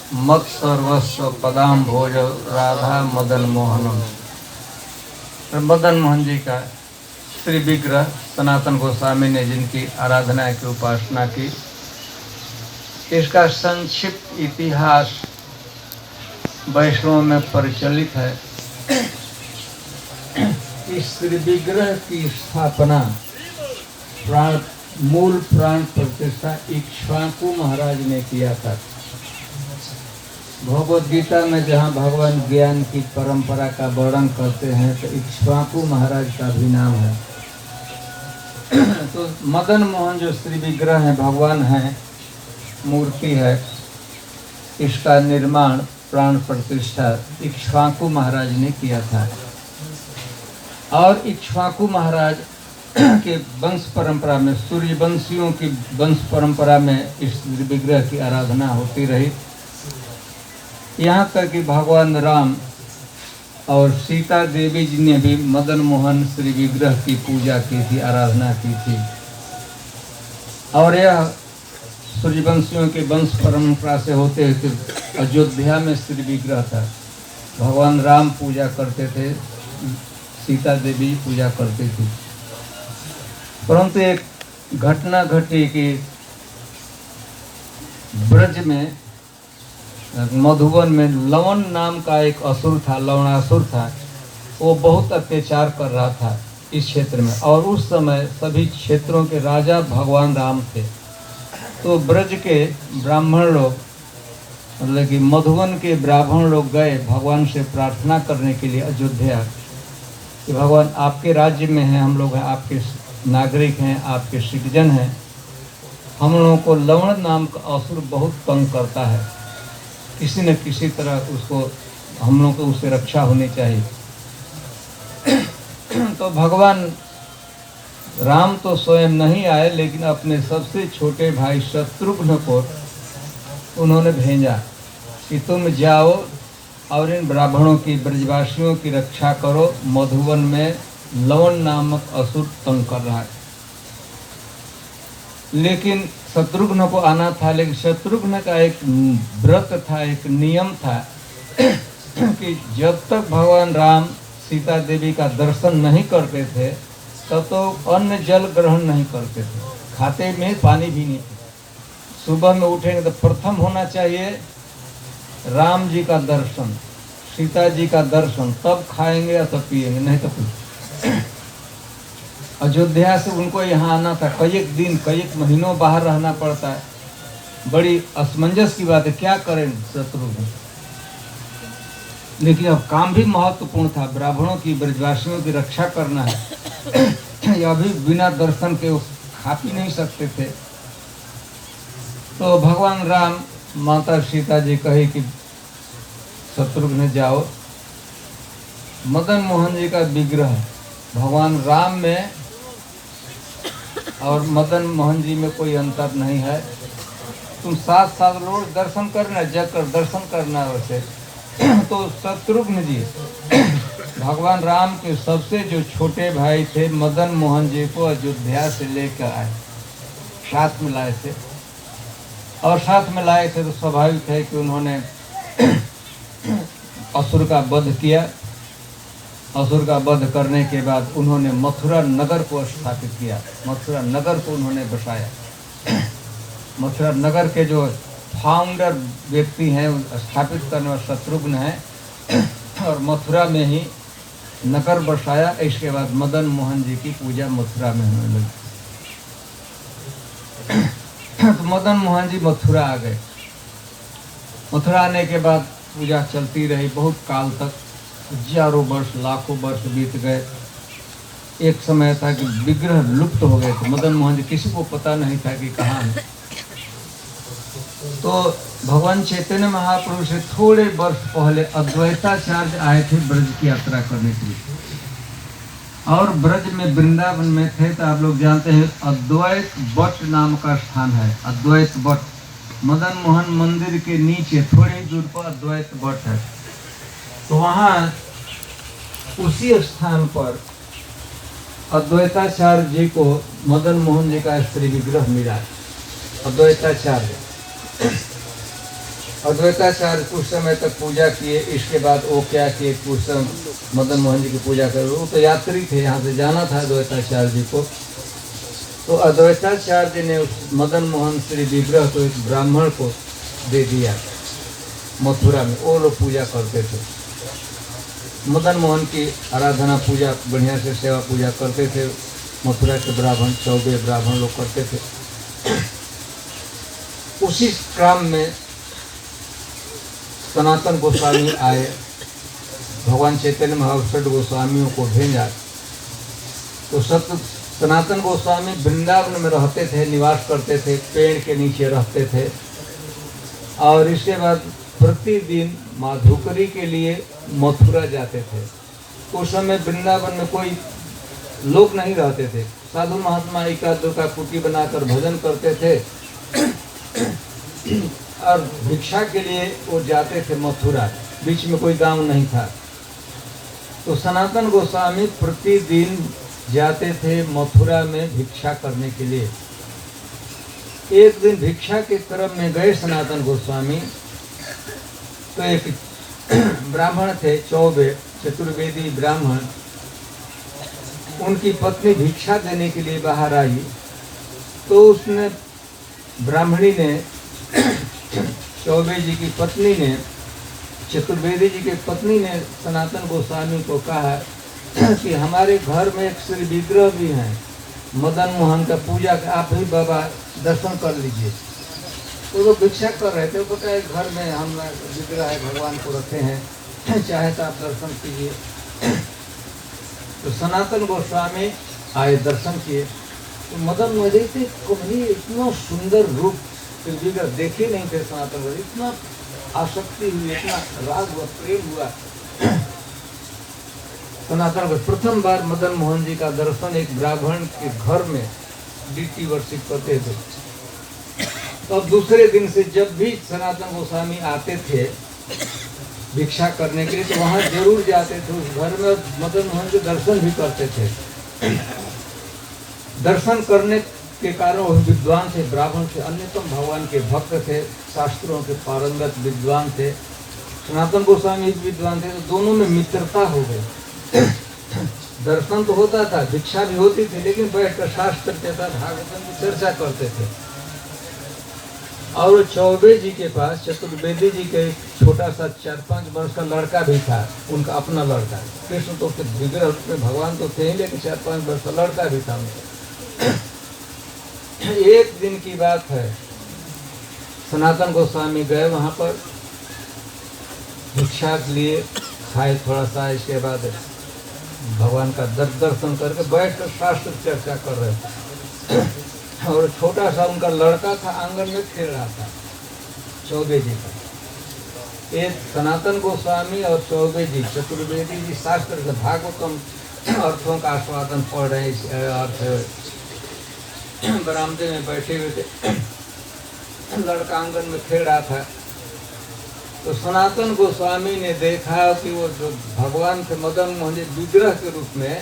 मत सर्वस्व पदाम भोज राधा मदन मोहनम। तो मदन मोहन जी का श्री विग्रह सनातन गोस्वामी ने जिनकी आराधना की उपासना की, इसका संक्षिप्त इतिहास वैष्णव में प्रचलित है। इस श्री विग्रह की स्थापना मूल प्राण प्रतिष्ठा इक्ष्वाकु महाराज ने किया था। भगवद गीता में जहाँ भगवान ज्ञान की परंपरा का वर्णन करते हैं तो इक्ष्वाकु महाराज का भी नाम है। तो मदन मोहन जो श्री विग्रह है, भगवान है, मूर्ति है, इसका निर्माण प्राण प्रतिष्ठा इक्ष्वाकु महाराज ने किया था। और इक्ष्वाकु महाराज के वंश परंपरा में, सूर्यवंशियों की वंश परंपरा में इस विग्रह की आराधना होती रही। यहाँ तक कि भगवान राम और सीता देवी जी ने भी मदन मोहन श्री विग्रह की पूजा की थी, आराधना की थी। और यह सूर्यवंशियों के वंश परंपरा से होते हुए अयोध्या में श्री विग्रह था। भगवान राम पूजा करते थे, सीता देवी पूजा करती थी। परंतु एक घटना घटी कि ब्रज में, मधुबन में लवण नाम का एक असुर था, लवणासुर था। वो बहुत अत्याचार कर रहा था इस क्षेत्र में। और उस समय सभी क्षेत्रों के राजा भगवान राम थे। तो ब्रज के ब्राह्मण लोग, मतलब कि मधुबन के ब्राह्मण लोग गए भगवान से प्रार्थना करने के लिए अयोध्या कि भगवान आपके राज्य में हैं, हम लोग हैं, आपके नागरिक हैं, आपके सिटीजन हैं, हम लोगों को लवण नाम का असुर बहुत तंग करता है, किसी न किसी तरह उसको, हम लोगों को उससे रक्षा होनी चाहिए। तो भगवान राम तो स्वयं नहीं आए, लेकिन अपने सबसे छोटे भाई शत्रुघ्न को उन्होंने भेजा कि तुम जाओ और इन ब्राह्मणों की, ब्रजवासियों की रक्षा करो। मधुबन में लवण नामक असुर तंग कर रहा है। लेकिन शत्रुघ्न को आना था, लेकिन शत्रुघ्न का एक व्रत था, एक नियम था कि जब तक भगवान राम सीता देवी का दर्शन नहीं करते थे तब तो अन्न जल ग्रहण नहीं करते थे, खाते में पानी भी नहीं थे। सुबह में उठेंगे तो प्रथम होना चाहिए राम जी का दर्शन, सीता जी का दर्शन, तब खाएंगे या तब पिएंगे, नहीं तो कुछ। अयोध्या से उनको यहाँ आना था, कई एक दिन, कई एक महीनों बाहर रहना पड़ता है। बड़ी असमंजस की बात है, क्या करें शत्रुघ्न। लेकिन अब काम भी महत्वपूर्ण था, ब्राह्मणों की, ब्रजवासियों की रक्षा करना है। यह भी बिना दर्शन के वो खा पी नहीं सकते थे। तो भगवान राम, माता सीता जी कही कि शत्रुघ्न जाओ, मदन मोहन जी का विग्रह भगवान राम में और मदन मोहन जी में कोई अंतर नहीं है। तुम साथ साथ रोज दर्शन करना, जाकर दर्शन करना। वैसे तो शत्रुघ्न जी भगवान राम के सबसे जो छोटे भाई थे, मदन मोहन जी को अयोध्या से लेकर आए, साथ में लाए थे। और साथ में लाए थे तो स्वाभाविक है कि उन्होंने असुर का वध किया। असुर का वध करने के बाद उन्होंने मथुरा नगर को स्थापित किया, मथुरा नगर को उन्होंने बसाया। मथुरा नगर के जो फाउंडर व्यक्ति हैं, स्थापित करने वाले शत्रुघ्न हैं, और मथुरा में ही नगर बसाया। इसके बाद मदन मोहन जी की पूजा मथुरा में होने लगी। तो मदन मोहन जी मथुरा आ गए। मथुरा आने के बाद पूजा चलती रही बहुत काल तक, हजारों वर्ष, लाखों वर्ष बीत गए। एक समय था कि विग्रह लुप्त हो गए थे। मदन मोहन जी, किसी को पता नहीं था कि कहाँ है। तो भगवान चैतन्य महाप्रभु से थोड़े वर्ष पहले अद्वैताचार्य आए थे ब्रज की यात्रा करने के लिए। और ब्रज में, वृंदावन में थे तो आप लोग जानते हैं अद्वैत बट नाम का स्थान है। अद्वैत बट, मदन मोहन मंदिर के नीचे थोड़ी दूर पर अद्वैत बट है। तो वहाँ उसी स्थान पर अद्वैताचार्य जी को मदन मोहन जी का स्त्री विग्रह मिला। अद्वैताचार्य अद्वैताचार्य कुछ समय तक पूजा किए। इसके बाद वो क्या किए, कुछ समय मदन मोहन जी की पूजा कर, वो तो यात्री थे, यहाँ से जाना था अद्वैताचार्य जी को। तो अद्वैताचार्य जी ने उस मदन मोहन श्री विग्रह को एक ब्राह्मण को दे दिया मथुरा में। वो लोग पूजा करते थे, मदन मोहन की आराधना पूजा बढ़िया से सेवा पूजा करते थे। मथुरा के ब्राह्मण, 14 ब्राह्मण लोग करते थे। उसी क्रम में सनातन गोस्वामी आए, भगवान चैतन्य महाप्रभु गोस्वामियों को भेजा। तो सनातन गोस्वामी वृंदावन में रहते थे, निवास करते थे, पेड़ के नीचे रहते थे। और इसके बाद प्रतिदिन माधुकरी के लिए मथुरा जाते थे। उस समय वृंदावन में कोई लोग नहीं रहते थे, साधु महात्मा एकाध दो का कुटी बनाकर भजन करते थे और भिक्षा के लिए वो जाते थे मथुरा। बीच में कोई गांव नहीं था। तो सनातन गोस्वामी प्रतिदिन जाते थे मथुरा में भिक्षा करने के लिए। एक दिन भिक्षा के क्रम में गए सनातन गोस्वामी, तो एक ब्राह्मण थे, 14 चतुर्वेदी ब्राह्मण, उनकी पत्नी भिक्षा देने के लिए बाहर आई। तो उसने, ब्राह्मणी ने, चौबे जी की पत्नी ने, चतुर्वेदी जी की पत्नी ने सनातन गोस्वामी को कहा कि हमारे घर में एक श्री विग्रह भी है मदन मोहन का, पूजा का, आप ही बाबा दर्शन कर लीजिए। तो वो भिक्षा कर रहे थे, वो कहा घर में हम विग्रह है, भगवान को रखे हैं, चाहे तो आप दर्शन कीजिए। तो सनातन गोस्वामी आए, दर्शन किए। तो मदन मोहन थे, कभी इतना सुंदर रूप विग्रह देखे नहीं थे सनातन गोस्वामी, इतना आसक्ति हुई, इतना राग हुआ, प्रेम हुआ सनातन को। प्रथम बार मदन मोहन जी का दर्शन एक ब्राह्मण के घर में डीटी वर्षिप करते थे। तो अब दूसरे दिन से जब भी सनातन गोस्वामी आते थे भिक्षा करने के लिए, तो वहाँ जरूर जाते थे उस घर में, मदन मोहन के दर्शन भी करते थे। दर्शन करने के कारण वो विद्वान थे, ब्राह्मण थे, अन्यतम भगवान के भक्त थे, शास्त्रों के पारंगत विद्वान थे। सनातन गोस्वामी विद्वान थे, तो दोनों में मित्रता हो गई। दर्शन तो होता था, भिक्षा भी होती थी, लेकिन बैठकर शास्त्र चर्चा, भागवतम की चर्चा करते थे। और चौबे जी के पास, चतुर्वेदी जी के छोटा सा 4-5 वर्ष का लड़का भी था, उनका अपना लड़का। कृष्ण तो विग्रह में भगवान तो थे ही, लेकिन 4-5 वर्ष का लड़का भी था उनका। एक दिन की बात है, सनातन गोस्वामी गए वहां पर भिक्षा के लिए, खाए थोड़ा सा, इसके बाद भगवान का दर्शन करके बैठकर शास्त्र चर्चा कर रहे थे। और छोटा सा उनका लड़का था, आंगन में खेल रहा था चौबे जी का। एक सनातन गोस्वामी और चौबे जी, चतुर्वेदी जी शास्त्र के भागवतम अर्थों का आस्वादन पढ़ रहे हैं। बरामदे में बैठे हुए थे, लड़का आंगन में खेल रहा था। तो सनातन गोस्वामी ने देखा कि वो जो भगवान के मदन मोहन विग्रह के रूप में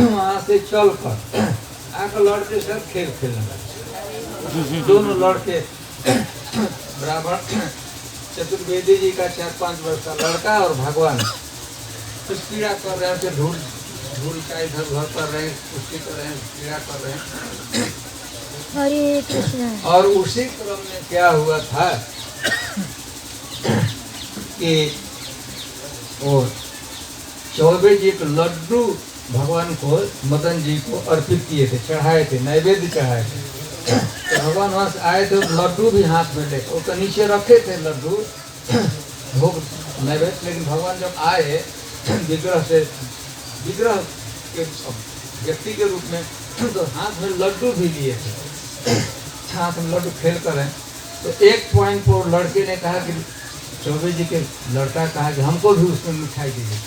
वहाँ से चल कर आकर लड़के से खेल खेलने लगे। दोनों लड़के, ब्राह्मण चतुर्वेदी जी का 4-5 वर्ष का लड़का और भगवान कुछ पीड़ा कर रहे हैं, धूल का इधर उधर कर रहे हैं, कुश्ती कर रहे हैं, पीड़ा कर रहे हैं। हरे कृष्णा। और उसी क्रम में क्या हुआ था कि वो चौबे जी को लड्डू भगवान को, मदन जी को अर्पित किए थे, चढ़ाए थे, नैवेद्य चढ़ाए थे। तो भगवान वहां से आए थे, लड्डू भी हाथ में लेकर, वो तो नीचे रखे थे लड्डू भोग नैवेद्य। लेकिन भगवान जब आए विग्रह के व्यक्ति के रूप में, तो हाथ में लड्डू भी लिए थे, हाथ में लड्डू खेल कर हैं। तो एक पॉइंट पर लड़के ने कहा कि, चौबे जी के लड़का कहा कि हमको भी उसमें मिठाई दीजिए।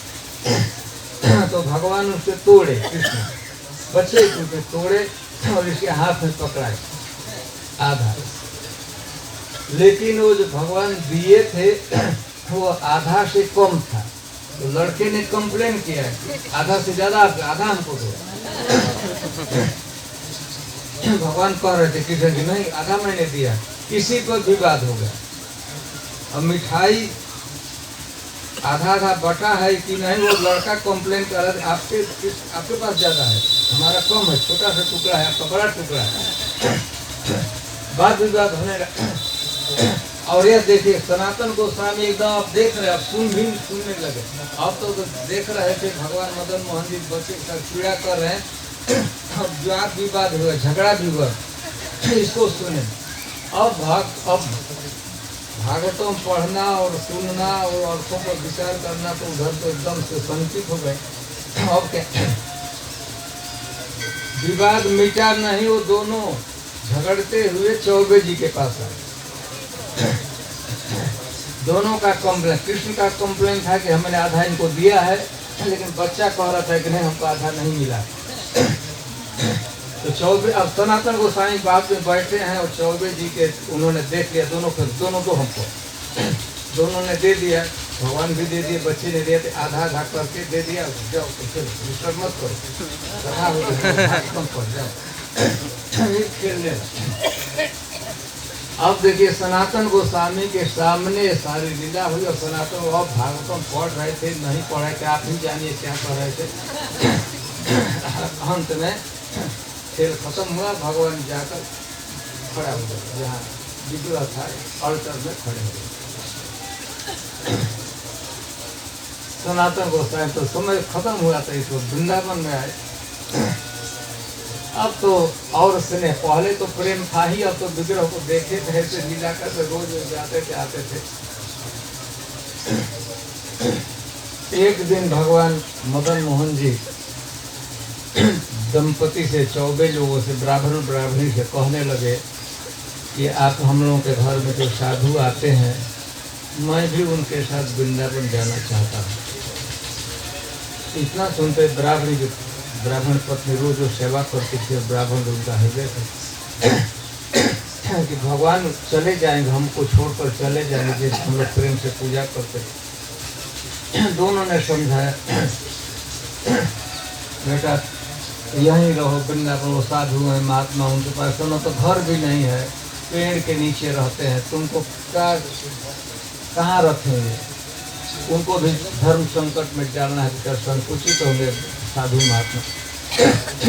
तो भगवान उसके तोड़े, कृष्ण बच्चे के रूप में तोड़े और इसके हाथ में पकड़ाए आधा। लेकिन वो जो भगवान दिए थे वो आधा से कम था। तो लड़के ने कंप्लेन किया, आधा से ज्यादा, आधा हमको दो। भगवान कह रहे थे कृष्ण जी, नहीं आधा मैंने दिया। किसी को विवाद हो गया, अब मिठाई आधा आधा बटा है कि नहीं, वो लड़का कंप्लेन कर रहा है आपके पास ज़्यादा है, हमारा कम है, छोटा सा टुकड़ा है, आपका बड़ा टुकड़ा है। बात विवाद होने लगा। और ये देखिए सनातन गोस्वामी एकदम आप देख रहे, आप सुनने लगे। आप तो देख रहे थे भगवान मदन मोहन जी बच्चे का पीड़ा कर रहे हैं, अब वाद विवाद हुआ, झगड़ा भी हुआ, इसको सुने। अब भागवतम पढ़ना और सुनना और अर्थों पर विचार करना तो उधर तो एकदम से संचित हो गए। अब क्या विवाद मिटा नहीं, वो दोनों झगड़ते हुए चौबे जी के पास आए। दोनों का कंप्लेन, कृष्ण का कंप्लेन था कि हमने आधा इनको दिया है, लेकिन बच्चा कह रहा था कि नहीं हमको आधा नहीं मिला। तो चौबे, अब सनातन गोसाई बात में बैठे हैं और चौबे जी के उन्होंने देख लिया, दोनों को हमको दोनों ने दे दिया, भगवान भी दे दिए, बच्चे ने दिया, तो आधा आधा करके दे दिया। जाओ डिस्टर्ब मत करो, कथा हो गई, कम पड़ जाओ, खेलने। अब देखिए सनातन गोस्वामी के सामने सारी लीला हुई और सनातन अब भागवतम पढ़ रहे थे, नहीं पढ़ रहे थे, आप ही जानिए क्या कर रहे थे। अंत में खेल खत्म हुआ, भगवान जाकर खड़ा हो गया, जहाँ विग्रह था अल्टर में खड़े हो गए। सनातन गोस्वामी तो समय खत्म हुआ था, इसको वृंदावन में आए। अब तो और स्नेह, पहले तो प्रेम था ही, अब तो विग्रह को देखे थे से लीला करते, रोज जाते थे आते थे। एक दिन भगवान मदन मोहन जी दंपति से, चौबे लोगों से, ब्राह्मणी से कहने लगे कि आप हम लोगों के घर में जो साधु आते हैं, मैं भी उनके साथ वृंदावन जाना चाहता हूँ। इतना सुनते ब्राह्मण पत्नी रोज जो सेवा करती थी, ब्राह्मण उनका हृदय थे कि भगवान चले जाएंगे, हमको छोड़कर चले जाएंगे, हम लोग प्रेम से पूजा करते। दोनों ने समझाया बेटा यहीं रहो, वृंदावन वो साधु हैं, महात्मा, उनके पास सुनो तो घर भी नहीं है, पेड़ के नीचे रहते हैं, तुमको कहाँ रखेंगे? उनको भी धर्म संकट में डालना है, संकुचित होंगे साधु महात्मा।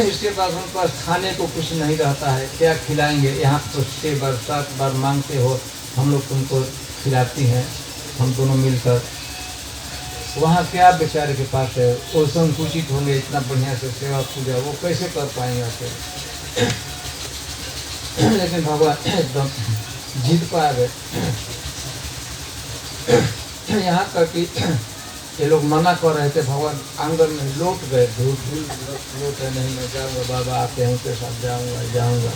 इसके बाद उनके पास खाने को कुछ नहीं रहता है, क्या खिलाएंगे? यहाँ तो 6 बार 7 बार मांगते हो, हम लोग तुमको खिलाती हैं, हम दोनों मिलकर। वहाँ क्या बेचारे के पास है, वो संकुचित होंगे, इतना बढ़िया से सेवा पूजा वो कैसे कर पाएंगे अकेले? लेकिन भगवान एकदम जीत पा गए। यहाँ तक कि ये लोग मना कर रहे थे, भगवान आंगन में लौट गए, धूल लौटे, नहीं मैं जाऊँगा, बाबा आते हैं उनके साथ जाऊँगा।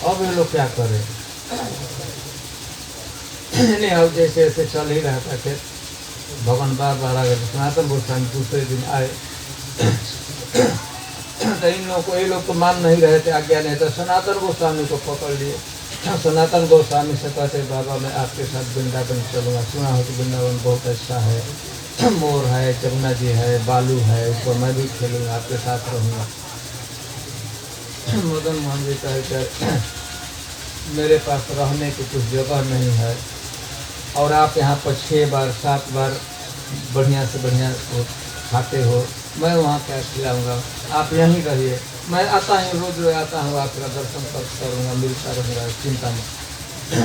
अब ये लोग क्या करें? नहीं, अब जैसे ऐसे चल ही रहता थे, भगवान बार आ गए। सनातन गोस्वामी दूसरे दिन आए, तो इन लोगों को, ये लोग तो मान नहीं रहे थे, आज्ञा नहीं था, सनातन गोस्वामी को पकड़ लिए। सनातन गोस्वामी से कहते बाबा मैं आपके साथ वृंदावन चलूँगा, सुना हो कि वृंदावन बहुत अच्छा है, मोर है, जमुना जी है, बालू है, उसको मैं भी खेलूँगा, आपके साथ रहूँगा। मदन मोहन जी कहकर मेरे पास रहने की कुछ जगह नहीं है, और आप यहाँ पर 6 बार 7 बार बढ़िया से बढ़िया खाते हो, मैं वहाँ क्या खिलाऊँगा? आप यहीं रहिए, मैं आता हूँ, रोज आता हूँ, आपका दर्शन करूँगा, मिलता रहूँगा, चिंता में।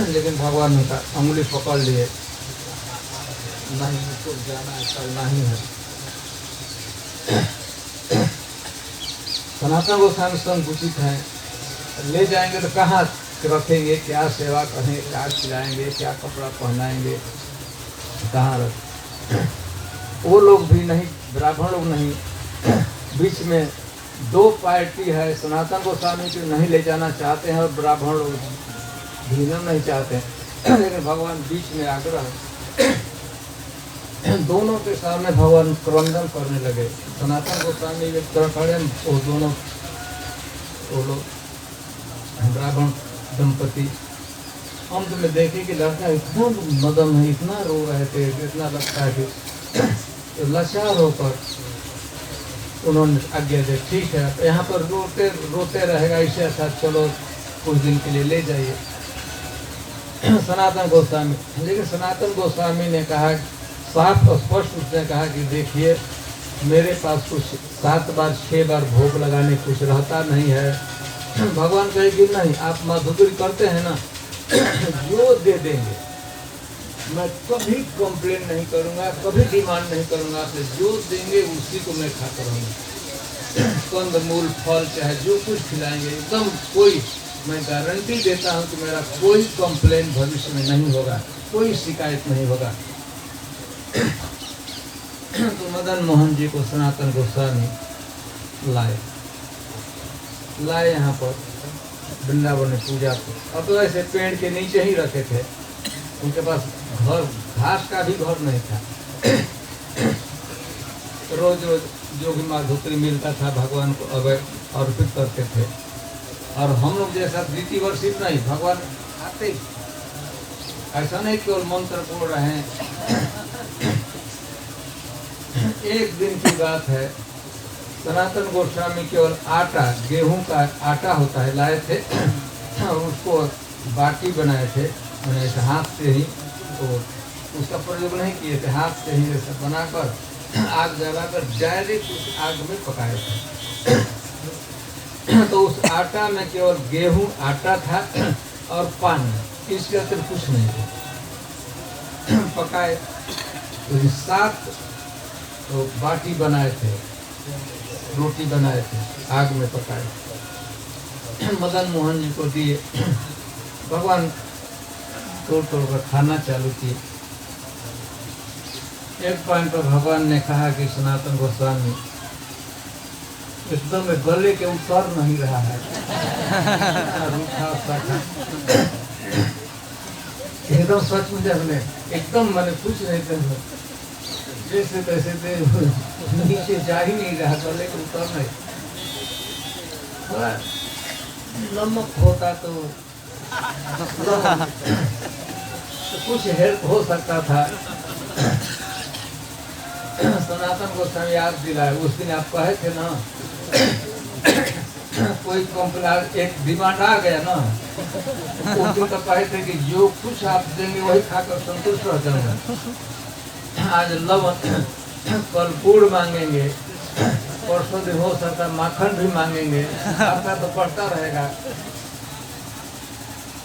लेकिन भगवान उनका अंगुली पकड़ लिए, नहीं मुझको जाना है, चलना ही है। सनातन गोस्वामी संकुचित हैं, ले जाएंगे तो कहाँ रखेंगे, क्या सेवा करेंगे, क्या खिलाएंगे, क्या कपड़ा पहनाएंगे, कहाँ रख? वो लोग भी नहीं, ब्राह्मण लोग नहीं, बीच में 2 पार्टी है, सनातन गोस्वामी को नहीं ले जाना चाहते हैं और ब्राह्मण लोग भी नहीं चाहते हैं। लेकिन भगवान बीच में आग्रह, दोनों के सामने भगवान क्रंदन करने लगे। सनातन गोस्वामी खड़े, वो दोनों वो लोग ब्राह्मण दंपति अंत में देखे कि लड़का इतना मदन है, इतना रो रहे थे, इतना लगता है कि तो लाचार होकर उन्होंने आज्ञा दी, ठीक है यहाँ पर रोते रहेगा, इससे अच्छा चलो कुछ दिन के लिए ले जाइए। सनातन गोस्वामी, लेकिन सनातन गोस्वामी ने कहा, साफ और स्पष्ट उसने कहा कि देखिए मेरे पास कुछ 7 बार 6 बार भोग लगाने कुछ रहता नहीं है। भगवान कहे कि नहीं, आप मधुकरी करते हैं ना, जो दे देंगे मैं कभी कंप्लेन नहीं करूंगा, कभी डिमांड नहीं करूंगा, आपसे जो देंगे उसी को मैं खाता रहूंगा। कंद मूल फल चाहे जो कुछ खिलाएंगे, एकदम कोई, मैं गारंटी देता हूं कि मेरा कोई कंप्लेन भविष्य में नहीं होगा, कोई शिकायत नहीं होगा। तो मदन मोहन जी को सनातन गोस्वामी लाए यहाँ पर वृंदावन में पूजा को। अब तो ऐसे पेड़ के नीचे ही रखे थे, उनके पास घर, घास का भी घर नहीं था। रोज रोज जो भी माधुकरी मिलता था भगवान को अब अर्पित करते थे। और हम लोग जैसा रीति वर्षित नहीं, भगवान आते ही, ऐसा नहीं केवल मंत्र बोल रहे हैं। एक दिन की बात है, सनातन गोस्वामी केवल आटा, गेहूं का आटा होता है, लाए थे और उसको बाटी बनाए थे, मैंने ऐसे हाथ से ही, तो उसका प्रयोग नहीं किए थे, हाथ से ही ऐसा बनाकर आग जलाकर डायरेक्ट उस आग में पकाए थे। तो उस आटा में केवल गेहूं आटा था और पानी, इसके अतिरिक्त कुछ नहीं था। पकाए तो 7 तो बाटी बनाए थे, रोटी बनाए थे, आग में पकाए, मदन मोहन जी को दिए। भगवान तोड़ तोड़ कर खाना चालू किए। एक पॉइंट पर भगवान ने कहा कि सनातन गोस्वामी एकदम गले के उतर नहीं रहा है, एकदम सच में हमने एकदम मैंने कुछ नहीं कर, जैसे तैसे थे, नीचे जा ही नहीं रहा, गले के उतर नहीं। थोड़ा नमक होता तो कुछ हेल्प हो सकता था। सनातन गोस्वामी याद दिलाए, उस दिन आप कहे थे ना, कोई कंप्लेन, एक डिमांड आ गया ना, उस दिन तो कहे थे कि जो कुछ आप देंगे वही खाकर संतुष्ट रह जाऊंगा। आज लवण, कल गुड़ मांगेंगे, परसों दिन हो सकता माखन भी मांगेंगे, आपका तो बढ़ता रहेगा।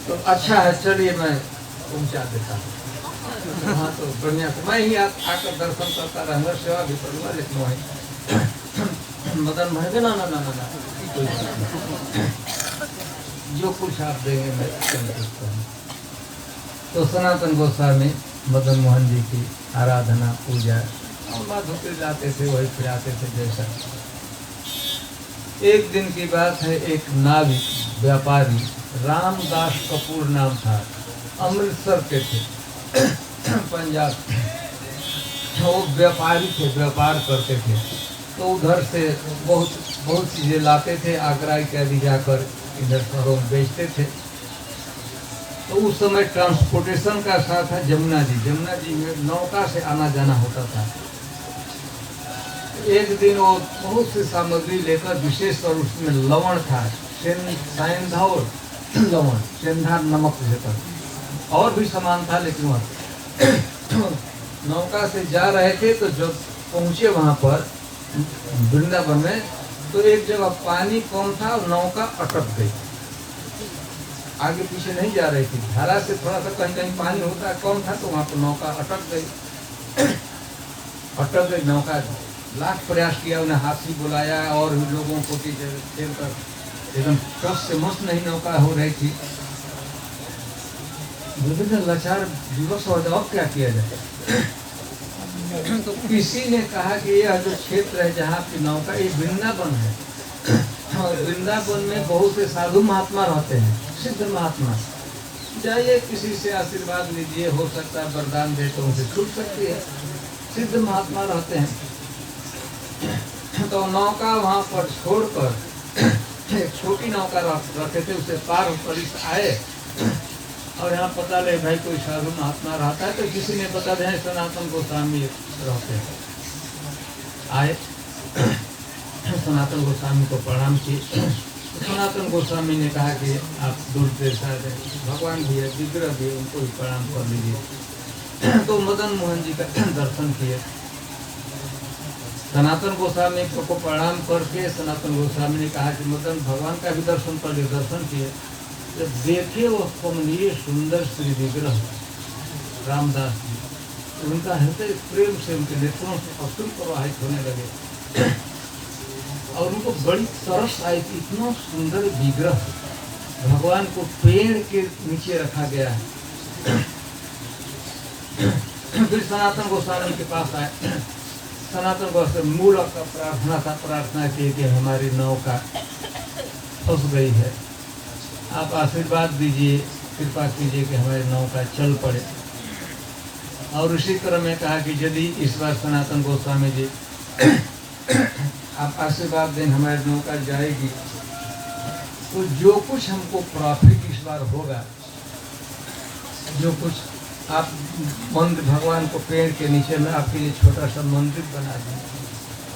तो अच्छा है, चलिए मैं पहुंचा देता हूँ। हाँ तो बढ़िया से मैं ही आकर दर्शन करता रहूँगा, सेवा भी करूँगा, लेकिन वही मदन भाई ना ना ना ना ना, जो कुछ आप देंगे मैं संतुष्ट हूँ। तो सनातन गोस्वामी मदन मोहन जी की आराधना पूजा और माधुकरी लाते थे, वही खिलाते थे जैसा। एक दिन की बात है, एक नाविक व्यापारी, रामदास कपूर नाम था, अमृतसर के थे, पंजाब, वो व्यापारी थे, व्यापार करते थे। तो उधर से बहुत चीज़ें लाते थे, आगरा इत्यादि जाकर इधर शहरों में बेचते थे। तो उस समय ट्रांसपोर्टेशन का साथ था जमुना जी में नौका से आना जाना होता था। एक दिन वो बहुत सी सामग्री लेकर, विशेष और उसमें लवण था, सेंधार लवण, सेंधा नमक लेकर, और भी सामान था, लेकिन वह नौका से जा रहे थे। तो जब पहुंचे वहां पर वृंदावन में, तो एक जगह पानी कम था और नौका अटक गई, आगे पीछे नहीं जा रही थी। धारा से थोड़ा सा कहीं कहीं पानी होता कम था, तो वहां पर नौका अटक गई नौका। लाख प्रयास किया, उन्हें हाथी बुलाया और भी लोगों को एकदम कष्ट से मस्त नहीं नौका हो रही थी। विभिन्न लाचार दिवस और अब क्या किया जाए। तो किसी ने कहा कि यह जो क्षेत्र है जहाँ की नौका, ये वृंदावन है, और वृंदावन में बहुत से साधु महात्मा रहते हैं, सिद्ध महात्मा, जाइए किसी से आशीर्वाद लीजिए, हो सकता है वरदान दे तो उनसे छूट सकती है, सिद्ध महात्मा रहते हैं। तो नौका वहाँ पर छोड़कर एक छोटी नौका रखे थे, उसे पार होकर आए और यहाँ पता लगे भाई कोई साधु महात्मा रहता है। तो किसी ने बता दें सनातन गोस्वामी रहते हैं। आए, सनातन गोस्वामी को प्रणाम किए, सनातन गोस्वामी ने कहा कि आप दूर से शायद भगवान भी है, विग्रह भी है, उनको भी प्रणाम कर लीजिए। तो मदन मोहन जी का दर्शन किए। सनातन गोस्वामी को प्रणाम करके सनातन गोस्वामी ने कहा कि मदन भगवान का भी दर्शन कर लिए। दर्शन किए जब देखे वो कमनीय सुंदर श्री विग्रह रामदास जी, उनका हृदय प्रेम से उनके नेत्रों से अश्रु प्रवाहित होने लगे और उनको बड़ी तरस आई कि इतना सुंदर विग्रह भगवान को पेड़ के नीचे रखा गया है। फिर सनातन गोस्वामी के पास आए। सनातन गोस्वामी मूल का प्रार्थना की कि हमारी नौका फंस गई है, आप आशीर्वाद दीजिए, कृपा कीजिए कि हमारी नौका चल पड़े। और उसी क्रम में कहा कि यदि इस बार सनातन गोस्वामी जी आप आशीर्वाद दें हमारी नौका जाएगी, तो जो कुछ हमको प्रॉफिट इस बार होगा, जो कुछ आप मंदिर भगवान को पेड़ के नीचे में आपके लिए छोटा सा मंदिर बना दें,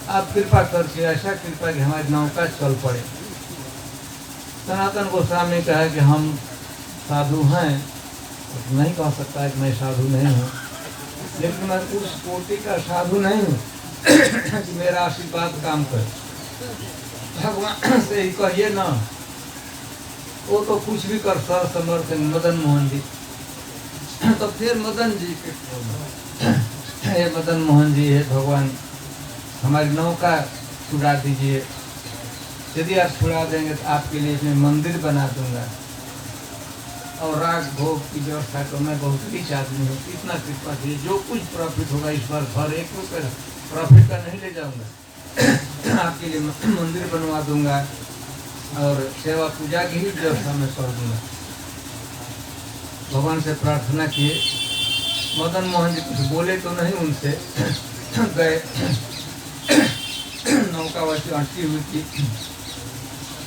आप कृपा करके ऐसा कृपा कि हमारी नौका चल पड़े। सनातन गोस्वामी कहा कि हम साधु हैं, तो नहीं कह सकता है कि मैं साधु नहीं हूँ, लेकिन मैं उस कोटि का साधु नहीं हूँ कि मेरा आशीर्वाद काम करे। भगवान से ही कहिए ना, वो तो कुछ भी कर सर समर्थ मदन मोहन जी। तो फिर मदन जी के ये मदन मोहन जी है, भगवान हमारी नौका छुड़ा दीजिए, यदि आप छुड़ा देंगे तो आपके लिए मैं मंदिर बना दूंगा और राग भोग की व्यवस्था को मैं बहुत रिच आदमी हूँ, इतना कृपा कीजिए, जो कुछ प्रॉफिट होगा इस बार घर 1 रुपये प्रॉफिट का नहीं ले जाऊंगा, आपके लिए मंदिर बनवा दूंगा और सेवा पूजा की ही व्यवस्था मैं कर दूंगा। भगवान से प्रार्थना किए। मदन मोहन जी कुछ बोले तो नहीं, उनसे गए। नौका वैसे अटकी हुई थी,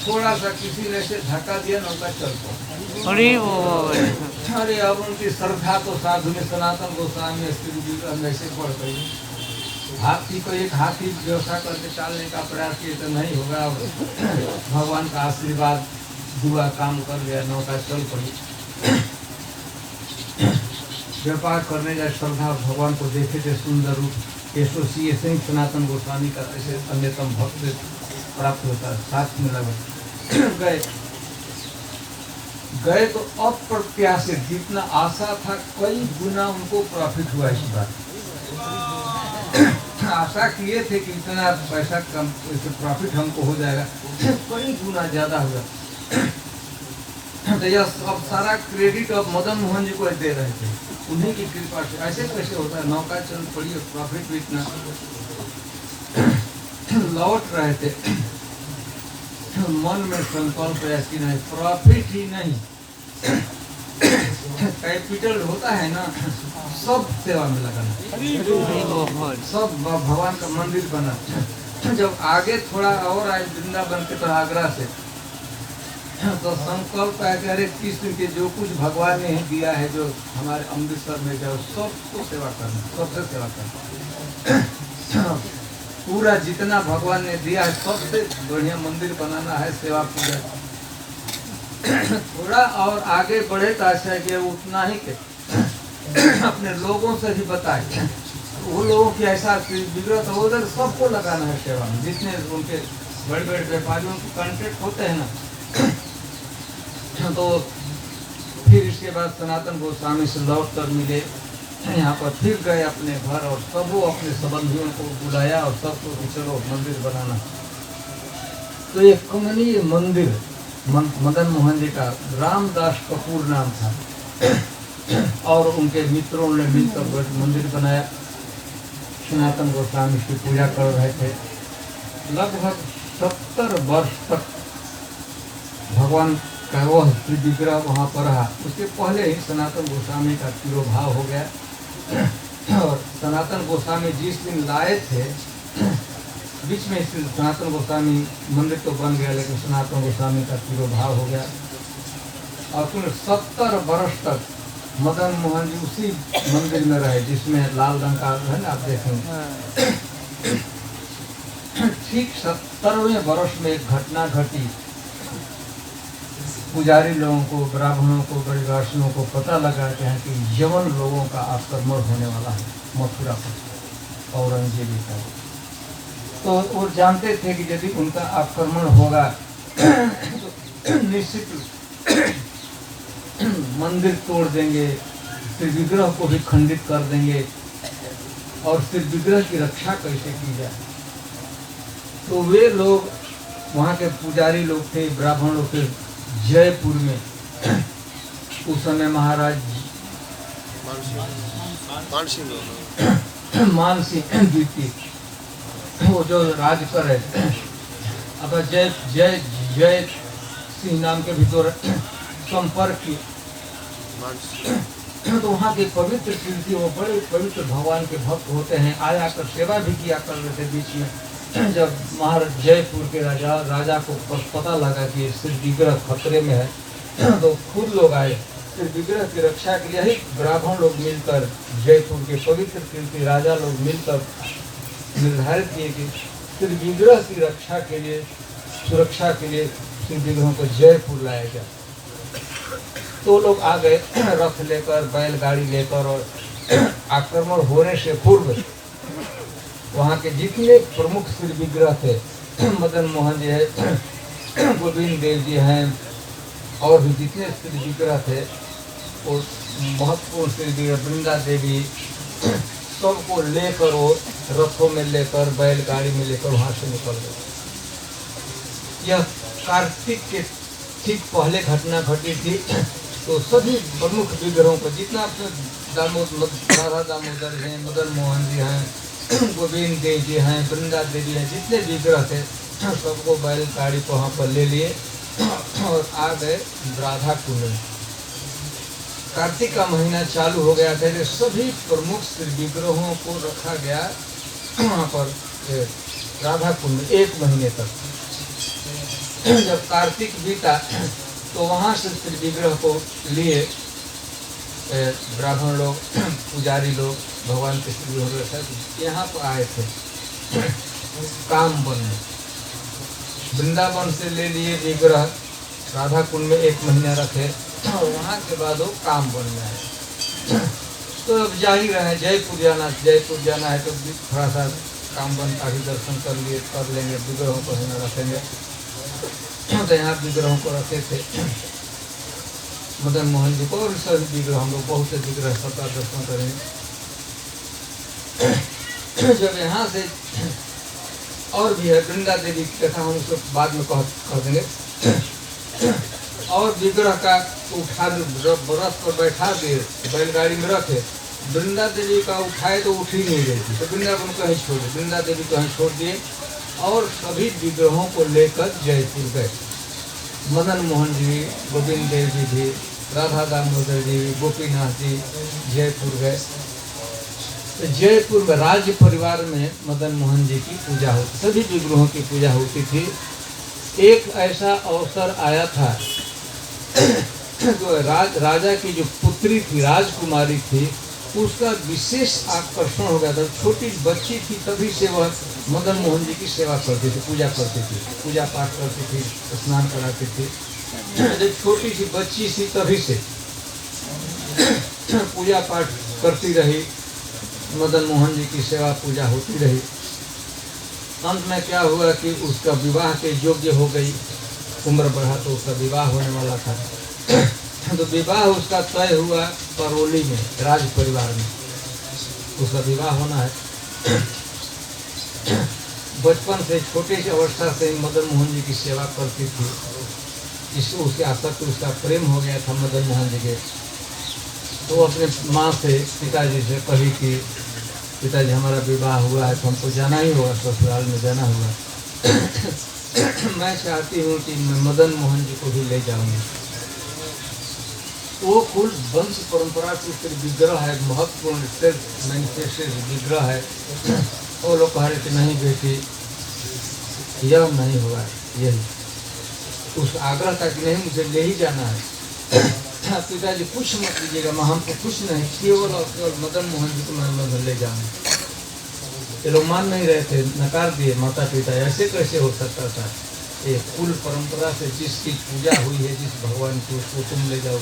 थोड़ा सा किसी ने से धक्का दिया, नौका चल पड़ा। अरे अब उनकी श्रद्धा तो साधु में सनातन गोस्वामी ऐसे बढ़ गई। हाथी को एक हाथी व्यवस्था करके टालने का प्रयास किए तो नहीं होगा, भगवान का आशीर्वाद दुआ काम कर गया, नौका चल पड़ी। व्यापार करने जाए, श्रद्धा भगवान को देखे थे सुंदर रूप, एसोसिएशन सनातन गोस्वामी का ऐसे अन्यतम भक्त प्राप्त होता है, साथ में लगे। गए तो अप्रत्याशित जितना आशा था कई गुना उनको प्रॉफिट हुआ। इस बार आशा किए थे कि इतना पैसा कम प्रॉफिट हमको हो जाएगा, कई गुना ज्यादा हुआ। तो यह अब सारा क्रेडिट अब मदन मोहन जी को दे रहे थे, उन्हीं की कृपा से। ऐसे कैसे होता है, नौका चल पड़ी और प्रॉफिट भी इतना। लौट रहे थे, मन में संकल्प ऐसी नहीं, प्रॉफिट ही नहीं, कैपिटल होता है ना, सब सेवा में लगाना, सब भगवान का मंदिर बना। जब आगे थोड़ा और आए वृंदावन के तो आगरा से, तो संकल्प है कि अरे कृष्ण के जो कुछ भगवान ने दिया है, जो हमारे अमृतसर में जाओ, सबको सेवा करना, सबसे सेवा करना। पूरा जितना भगवान ने दिया है सबसे बढ़िया मंदिर बनाना है, सेवा पूजा। थोड़ा और आगे बढ़े तो अच्छा है कि उतना ही के अपने लोगों से भी बताए, वो लोगों की ऐसा विग्रह तो उधर सबको लगाना है सेवा में, जितने उनके बड़े बड़े व्यापारियों के कॉन्ट्रैक्ट होते हैं ना। तो फिर इसके बाद सनातन गोस्वामी से लौट कर मिले, यहाँ पर फिर गए अपने घर और सबो अपने संबंधियों को बुलाया और सबको चलो मंदिर बनाना। तो ये कमनीय मंदिर मदन मोहन जी का रामदास कपूर नाम था, और उनके मित्रों ने मिलकर मंदिर बनाया। सनातन गोस्वामी की पूजा कर रहे थे। लगभग 70 वर्ष तक भगवान का वह विग्रह वहाँ पर रहा। उसके पहले ही सनातन गोस्वामी का तिरोभाव हो गया और सनातन गोस्वामी जिस दिन लाए थे, बीच में सनातन गोस्वामी मंदिर तो बन गया, लेकिन सनातन गोस्वामी का तिरोभाव हो गया और फिर 70 वर्ष तक मदन मोहन जी उसी मंदिर में रहे, जिसमें लाल रंग का है ना, आप देखेंगे। ठीक 70वें वर्ष में एक घटना घटी पुजारी लोगों को, ब्राह्मणों को, ब्रजवासियों को पता लगा कि यवन लोगों का आक्रमण होने वाला है मथुरा पर औरंगजेब का, तो वो जानते थे कि यदि उनका आक्रमण होगा तो निश्चित मंदिर तोड़ देंगे, श्री विग्रह को भी खंडित कर देंगे, और श्री विग्रह की रक्षा कैसे की जाए। तो वे लोग, वहाँ के पुजारी लोग थे, ब्राह्मण लोग थे, जयपुर में उस समय महाराज मानसिंह द्वितीय वो जो राज कर रहे, अब जय सिंह नाम के भी तो संपर्क किए, तो वहाँ के पवित्र कीर्ति, वो बड़े पवित्र भगवान के भक्त होते हैं, आया कर सेवा भी किया कर रहे थे बीच में। जब महाराज जयपुर के राजा को पता लगा कि श्री विग्रह खतरे में है, तो खुद लोग आए श्री विग्रह की रक्षा के लिए। ही ब्राह्मण लोग मिलकर, जयपुर के पवित्र कीर्ति राजा लोग मिलकर निर्धारित किए कि श्री विग्रह की रक्षा के लिए, सुरक्षा के लिए श्री विग्रहों को जयपुर लाया गया। तो लोग आ गए रथ लेकर, बैलगाड़ी लेकर, और आक्रमण होने से पूर्व वहाँ के जितने प्रमुख श्री विग्रह थे, मदन मोहन जी है, गोविंद देव जी हैं, और भी जितने श्री विग्रह थे, वो महत्वपूर्ण श्री विग्रह, वृंदा देवी, सबको लेकर वो रथों में लेकर, बैलगाड़ी में लेकर वहाँ से निकल गए। यह कार्तिक के ठीक पहले घटना घटी थी। तो सभी प्रमुख विग्रहों को, जितना राधा दामोदर हैं, मदन मोहन जी हैं, गोविंद देव जी हैं, वृंदा देवी हैं, जितने विग्रह थे सबको बैलगाड़ी को वहाँ पर ले लिए और आ गए राधा कुंड में। कार्तिक का महीना चालू हो गया था, तो सभी प्रमुख श्री विग्रहों को रखा गया वहाँ पर राधा कुंड में 1 महीने तक। जब कार्तिक बीता तो वहाँ से श्री विग्रह को लिए ब्राह्मण लोग, पुजारी लोग, भगवान के श्री विग्रह यहाँ पर आए थे कामवन में। वृंदावन से ले लिए विग्रह, राधा कुंड में 1 महीना रखे, और वहाँ के बाद वो कामवन में आए। तो अब जा ही रहे हैं, जयपुर जाना है, तो थोड़ा सा कामवन का भी दर्शन कर लेंगे, विग्रहों को यहाँ रखेंगे। तो यहाँ विग्रहों को रखे थे मदन मोहन जी को, और सभी विग्रह, हम लोग बहुत से विग्रह सबका दर्शन करेंगे। जब यहाँ से और भी है, वृंदा देवी की कथा हम उसको बाद में कह देंगे। और विग्रह का उठा रथ पर बैठा दिए, बैलगाड़ी में रखे, वृंदा देवी का उठाए तो उठ ही नहीं रही थी, तो वृंदावन कहीं छोड़े, वृंदा देवी कहीं छोड़ दिए, और सभी विग्रहों को लेकर जयपुर गए। मदन मोहन जी, गोविंद देव जी भी, राधा दामोदर जी, गोपीनाथ जी जयपुर गए। तो जयपुर में राज्य परिवार में मदन मोहन जी की पूजा होती, सभी विग्रहों की पूजा होती थी। एक ऐसा अवसर आया था जो राजा की जो पुत्री थी, राजकुमारी थी, उसका विशेष आकर्षण हो गया था। छोटी बच्ची थी, तभी से वह मदन मोहन जी की सेवा करती थी, पूजा करती थी, पूजा पाठ करती थी, स्नान कराती थी। जब छोटी सी बच्ची थी तभी से पूजा पाठ करती रही, मदन मोहन जी की सेवा पूजा होती रही। अंत में क्या हुआ कि उसका विवाह के योग्य हो गई, उम्र बढ़ा तो उसका विवाह होने वाला था। तो विवाह उसका तय हुआ करौली में, राज परिवार में उसका विवाह होना है। बचपन से, छोटे से अवस्था से मदन मोहन जी की सेवा करती थी, इससे उसके आसक्त उसका प्रेम हो गया था मदन मोहन जी के। तो अपने माँ से, पिताजी से कही कि पिताजी हमारा विवाह हुआ है, तो हमको जाना ही होगा, ससुराल में जाना होगा। मैं चाहती हूँ कि मैं मदन मोहन जी को भी ले जाऊँगी। वो कुल वंश परंपरा के विग्रह है, महत्वपूर्ण मैनिफेस्टेड विग्रह है। वो लोग कह रहे थे नहीं बेटी, यह नहीं होगा, यही उस आग्रह था कि नहीं मुझे ले ही जाना है। पिताजी कुछ मत लीजिएगा, मैं हमको कुछ नहीं, केवल मदन मोहन जी को मैं ले जाऊंगा। ये लोग मान नहीं रहे थे, नकार दिए माता पिता, ऐसे कैसे हो सकता था। ये कुल परंपरा से जिसकी पूजा हुई है, जिस भगवान की, उसको तुम ले जाओ।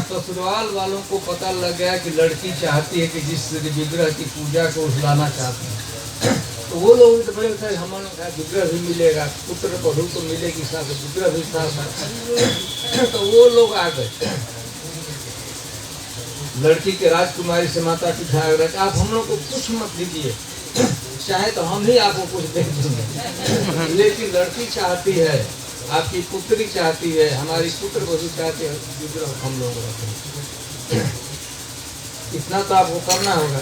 ससुराल वालों को पता लग गया कि लड़की चाहती है कि जिस विग्रह की पूजा को लाना चाहती है, तो वो लोग तो बड़े होते हैं, हमारे कहा विग्रह भी मिलेगा, पुत्र बधू तो मिलेगी, साथ विग्रह भी साथ। तो वो लोग आ गए, लड़की के राजकुमारी से माता पिता आग्रह, आप हम लोग को कुछ मत दीजिए, चाहे तो हम ही आपको कुछ दे देंगे, लेकिन लड़की चाहती है, आपकी पुत्री चाहती है, हमारी पुत्र वधू चाहती है, विग्रह हम लोग रखें। इतना तो आपको करना होगा।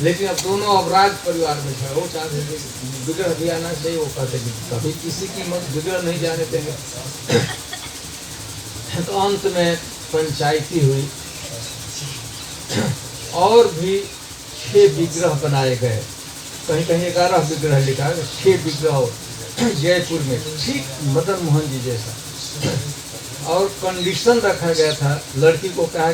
लेकिन अब दोनों अब राज परिवार में है, वो चाहते थे विग्रह भी आना चाहिए, वो कहते कि कभी किसी की मत विग्रह नहीं जाने देंगे। तो अंत में पंचायती हुई और भी 6 विग्रह बनाए गए, कहीं कहीं 11 विग्रह लिखा है, 6 विग्रह जयपुर में, ठीक मदन मोहन जी जैसा। और कंडीशन रखा गया था, लड़की को कहा